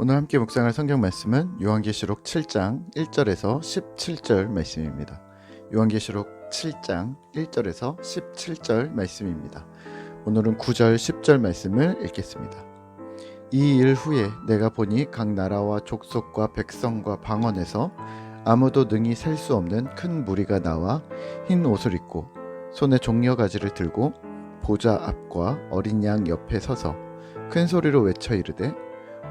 오늘 함께 묵상할 성경 말씀은 요한계시록 7장 1절에서 17절 말씀입니다. 요한계시록 7장 1절에서 17절 말씀입니다. 오늘은 9절 10절 말씀을 읽겠습니다. 이 일 후에 내가 보니 각 나라와 족속과 백성과 방언에서 아무도 능히 셀 수 없는 큰 무리가 나와 흰 옷을 입고 손에 종려가지를 들고 보좌 앞과 어린 양 옆에 서서 큰 소리로 외쳐 이르되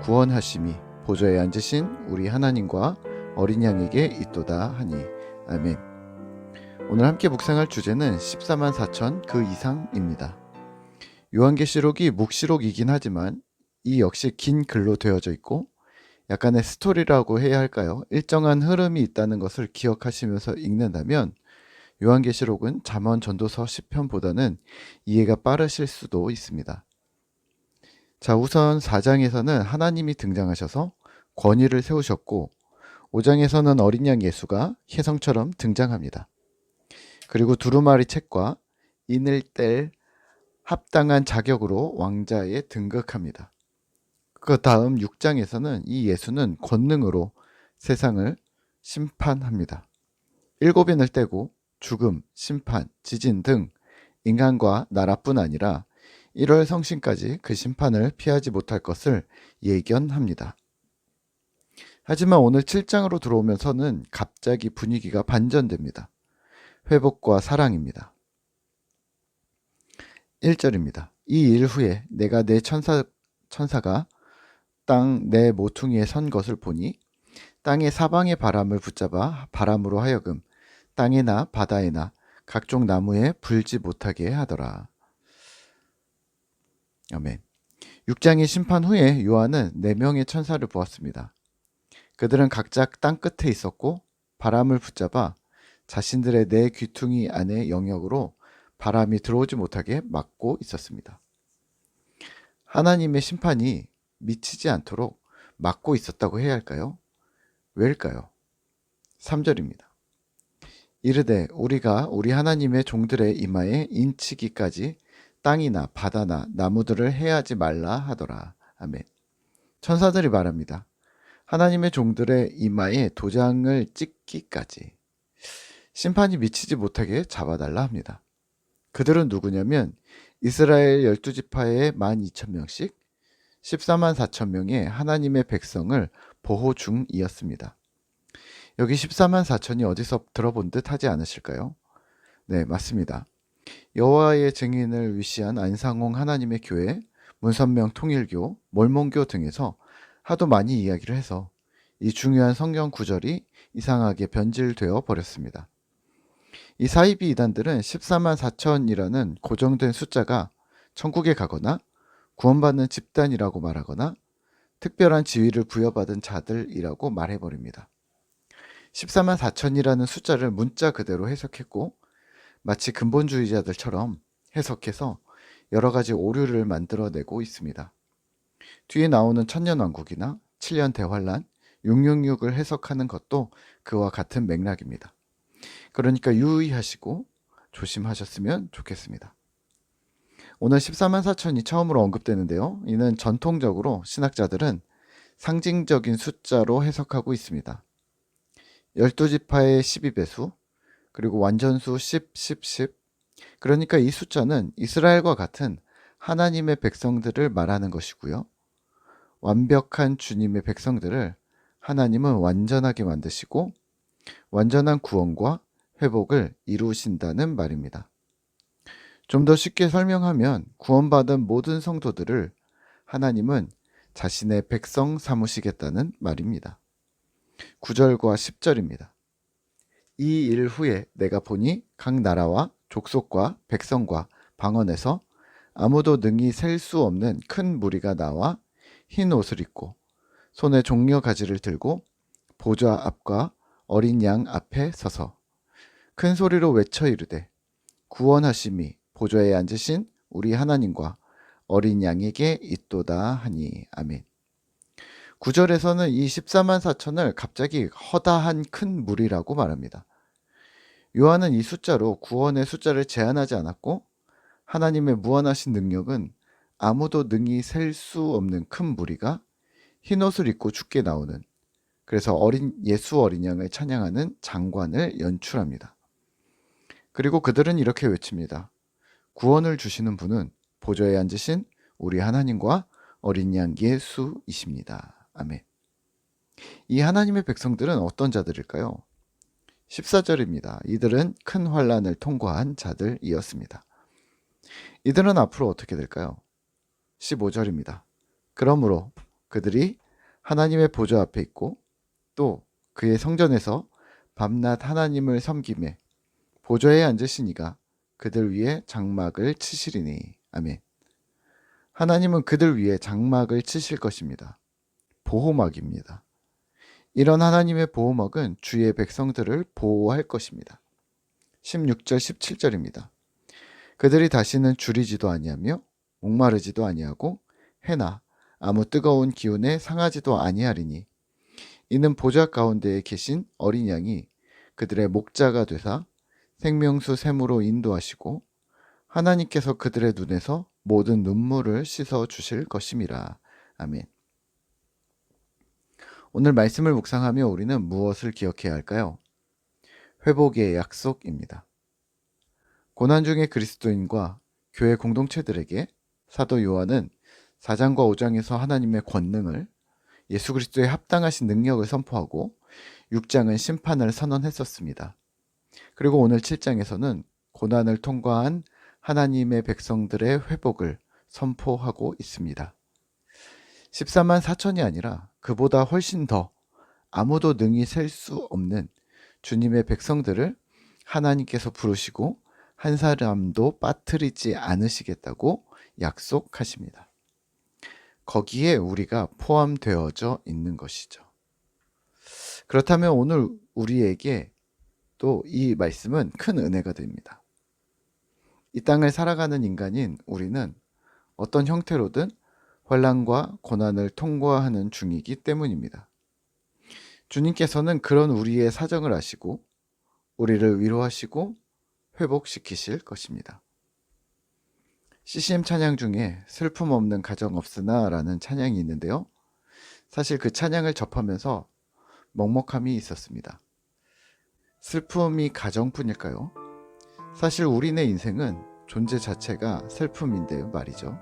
구원하심이 보좌에 앉으신 우리 하나님과 어린 양에게 있도다 하니. 아멘. 오늘 함께 묵상할 주제는 14만 4천 그 이상입니다. 요한계시록이 묵시록이긴 하지만 이 역시 긴 글로 되어져 있고 약간의 스토리라고 해야 할까요? 일정한 흐름이 있다는 것을 기억하시면서 읽는다면 요한계시록은 잠언, 전도서, 시편보다는 이해가 빠르실 수도 있습니다. 자, 우선 4장에서는 하나님이 등장하셔서 권위를 세우셨고 5장에서는 어린 양 예수가 혜성처럼 등장합니다. 그리고 두루마리 책과 인을 뗄 합당한 자격으로 왕자에 등극합니다. 그 다음 6장에서는 이 예수는 권능으로 세상을 심판합니다. 7인을 떼고 죽음, 심판, 지진 등 인간과 나라뿐 아니라 1월 성신까지 그 심판을 피하지 못할 것을 예견합니다. 하지만 오늘 7장으로 들어오면서는 갑자기 분위기가 반전됩니다. 회복과 사랑입니다. 1절입니다. 이 일 후에 내가 내 천사가 땅 내 모퉁이에 선 것을 보니 땅의 사방의 바람을 붙잡아 바람으로 하여금 땅에나 바다에나 각종 나무에 불지 못하게 하더라. 아멘. 6장의 심판 후에 요한은 4명의 천사를 보았습니다. 그들은 각자 땅 끝에 있었고 바람을 붙잡아 자신들의 내 귀퉁이 안의 영역으로 바람이 들어오지 못하게 막고 있었습니다. 하나님의 심판이 미치지 않도록 막고 있었다고 해야 할까요? 왜일까요? 3절입니다. 이르되 우리가 우리 하나님의 종들의 이마에 인치기까지 땅이나 바다나 나무들을 해하지 말라 하더라. 아멘. 천사들이 말합니다. 하나님의 종들의 이마에 도장을 찍기까지 심판이 미치지 못하게 잡아달라 합니다. 그들은 누구냐면 이스라엘 12지파의 12,000명씩 14만 4천 명의 하나님의 백성을 보호 중이었습니다. 여기 14만 4천이 어디서 들어본 듯 하지 않으실까요? 네, 맞습니다. 여호와의 증인을 위시한 안상홍 하나님의 교회, 문선명 통일교, 몰몬교 등에서 하도 많이 이야기를 해서 이 중요한 성경 구절이 이상하게 변질되어 버렸습니다. 이 사이비 이단들은 14만 4천이라는 고정된 숫자가 천국에 가거나 구원받는 집단이라고 말하거나 특별한 지위를 부여받은 자들이라고 말해버립니다. 14만 4천이라는 숫자를 문자 그대로 해석했고 마치 근본주의자들처럼 해석해서 여러 가지 오류를 만들어내고 있습니다. 뒤에 나오는 천년왕국이나 7년 대환란, 666을 해석하는 것도 그와 같은 맥락입니다. 그러니까 유의하시고 조심하셨으면 좋겠습니다. 오늘 14만 4천이 처음으로 언급되는데요. 이는 전통적으로 신학자들은 상징적인 숫자로 해석하고 있습니다. 12지파의 12배수, 그리고 완전수 10, 10, 10. 그러니까 이 숫자는 이스라엘과 같은 하나님의 백성들을 말하는 것이고요. 완벽한 주님의 백성들을 하나님은 완전하게 만드시고 완전한 구원과 회복을 이루신다는 말입니다. 좀 더 쉽게 설명하면 구원받은 모든 성도들을 하나님은 자신의 백성 삼으시겠다는 말입니다. 9절과 10절입니다. 이 일 후에 내가 보니 각 나라와 족속과 백성과 방언에서 아무도 능히 셀 수 없는 큰 무리가 나와 흰 옷을 입고 손에 종려 가지를 들고 보좌 앞과 어린 양 앞에 서서 큰 소리로 외쳐 이르되 구원하심이 보좌에 앉으신 우리 하나님과 어린 양에게 있도다 하니. 아멘. 9절에서는 이 14만 4천을 갑자기 허다한 큰 무리라고 말합니다. 요한은 이 숫자로 구원의 숫자를 제한하지 않았고 하나님의 무한하신 능력은 아무도 능히 셀 수 없는 큰 무리가 흰옷을 입고 죽게 나오는, 그래서 예수 어린 양을 찬양하는 장관을 연출합니다. 그리고 그들은 이렇게 외칩니다. 구원을 주시는 분은 보좌에 앉으신 우리 하나님과 어린 양 예수이십니다. 아멘. 이 하나님의 백성들은 어떤 자들일까요? 14절입니다. 이들은 큰 환난을 통과한 자들이었습니다. 이들은 앞으로 어떻게 될까요? 15절입니다. 그러므로 그들이 하나님의 보좌 앞에 있고 또 그의 성전에서 밤낮 하나님을 섬기매 보좌에 앉으신 이가 그들 위에 장막을 치시리니. 아멘. 하나님은 그들 위에 장막을 치실 것입니다. 보호막입니다. 이런 하나님의 보호막은 주의 백성들을 보호할 것입니다. 16절 17절입니다. 그들이 다시는 줄이지도 아니하며 목마르지도 아니하고 해나 아무 뜨거운 기운에 상하지도 아니하리니 이는 보좌 가운데에 계신 어린 양이 그들의 목자가 되사 생명수 샘으로 인도하시고 하나님께서 그들의 눈에서 모든 눈물을 씻어 주실 것임이라. 아멘. 오늘 말씀을 묵상하며 우리는 무엇을 기억해야 할까요? 회복의 약속입니다. 고난 중의 그리스도인과 교회 공동체들에게 사도 요한은 4장과 5장에서 하나님의 권능을, 예수 그리스도의 합당하신 능력을 선포하고 6장은 심판을 선언했었습니다. 그리고 오늘 7장에서는 고난을 통과한 하나님의 백성들의 회복을 선포하고 있습니다. 14만 4천이 아니라 그보다 훨씬 더 아무도 능히 셀 수 없는 주님의 백성들을 하나님께서 부르시고 한 사람도 빠뜨리지 않으시겠다고 약속하십니다. 거기에 우리가 포함되어져 있는 것이죠. 그렇다면 오늘 우리에게 또 이 말씀은 큰 은혜가 됩니다. 이 땅을 살아가는 인간인 우리는 어떤 형태로든 환난과 고난을 통과하는 중이기 때문입니다. 주님께서는 그런 우리의 사정을 아시고 우리를 위로하시고 회복시키실 것입니다. CCM 찬양 중에 슬픔 없는 가정 없으나 라는 찬양이 있는데요. 사실 그 찬양을 접하면서 먹먹함이 있었습니다. 슬픔이 가정뿐일까요? 사실 우리네 인생은 존재 자체가 슬픔인데 말이죠.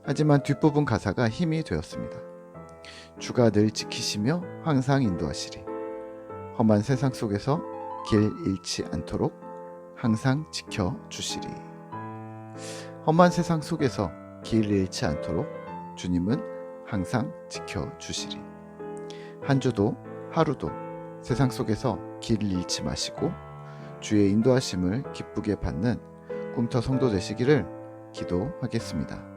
하지만 뒷부분 가사가 힘이 되었습니다. 주가 늘 지키시며 항상 인도하시리. 험한 세상 속에서 길 잃지 않도록 항상 지켜주시리. 험한 세상 속에서 길 잃지 않도록 주님은 항상 지켜주시리. 한 주도 하루도 세상 속에서 길을 잃지 마시고 주의 인도하심을 기쁘게 받는 꿈터 성도 되시기를 기도하겠습니다.